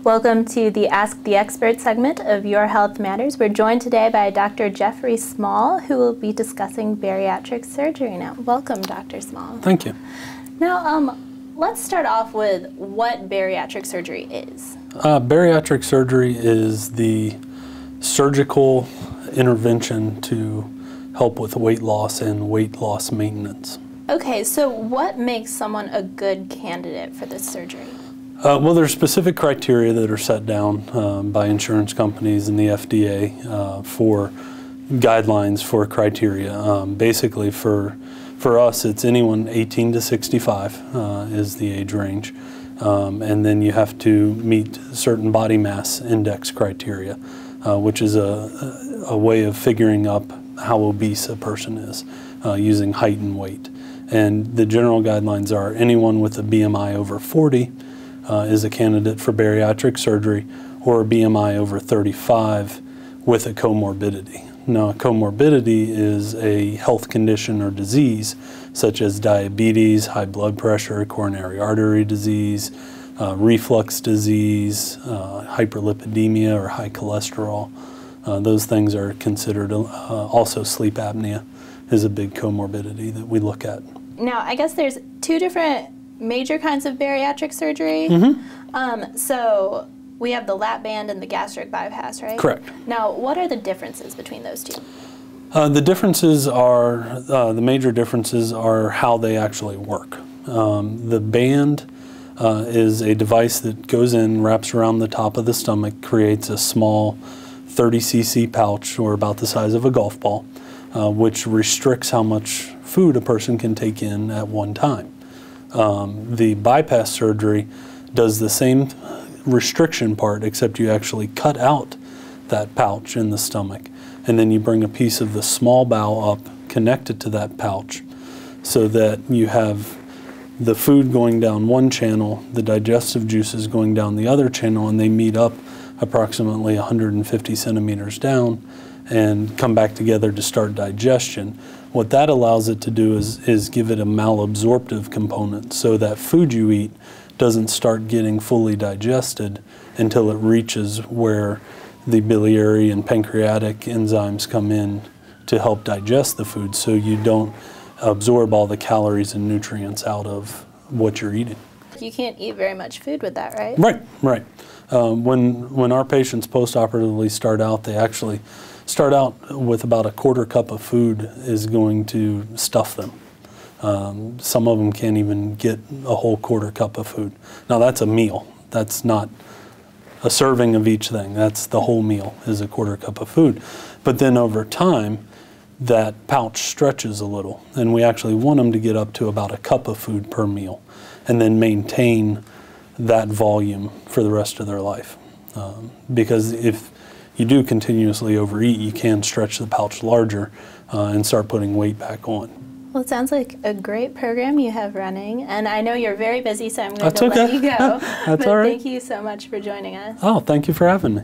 Welcome to the Ask the Expert segment of Your Health Matters. We're joined today by Dr. Jeffrey Small, who will be discussing bariatric surgery now. Welcome, Dr. Small. Thank you. Now, let's start off with what bariatric surgery is. Bariatric surgery is the surgical intervention to help with weight loss and weight loss maintenance. Okay, so what makes someone a good candidate for this surgery? Well, there's specific criteria that are set down by insurance companies and the FDA for guidelines for criteria. Basically, for us, it's anyone 18 to 65 is the age range. And then you have to meet certain body mass index criteria, which is a way of figuring up how obese a person is using height and weight. And the general guidelines are anyone with a BMI over 40 is a candidate for bariatric surgery, or a BMI over 35 with a comorbidity. Now, a comorbidity is a health condition or disease such as diabetes, high blood pressure, coronary artery disease, reflux disease, hyperlipidemia or high cholesterol. Those things are considered. Also, sleep apnea is a big comorbidity that we look at. Now, I guess there's two different major kinds of bariatric surgery. So we have the lap band and the gastric bypass, right? Correct. Now, what are the differences between those two? The differences are, the major differences are how they actually work. The band is a device that goes in, wraps around the top of the stomach, creates a small 30 cc pouch, or about the size of a golf ball, which restricts how much food a person can take in at one time. The bypass surgery does the same restriction part, except you actually cut out that pouch in the stomach, and then you bring a piece of the small bowel up, connect it to that pouch, so that you have the food going down one channel, the digestive juices going down the other channel, and they meet up approximately 150 centimeters down and come back together to start digestion. What that allows it to do is give it a malabsorptive component, so that food you eat doesn't start getting fully digested until it reaches where the biliary and pancreatic enzymes come in to help digest the food, so you don't absorb all the calories and nutrients out of what you're eating. You can't eat very much food with that, right? Right, right. When our patients post-operatively start out, they actually start out with about a quarter cup of food is going to stuff them. Some of them can't even get a whole quarter cup of food. Now, that's a meal. That's not a serving of each thing. That's the whole meal is a quarter cup of food. But then over time, that pouch stretches a little, and we actually want them to get up to about a cup of food per meal and then maintain that volume for the rest of their life. Because if you do continuously overeat, you can stretch the pouch larger and start putting weight back on. Well, it sounds like a great program you have running, and I know you're very busy, so I'm going to let you go. That's all right. Thank you so much for joining us. Oh, thank you for having me.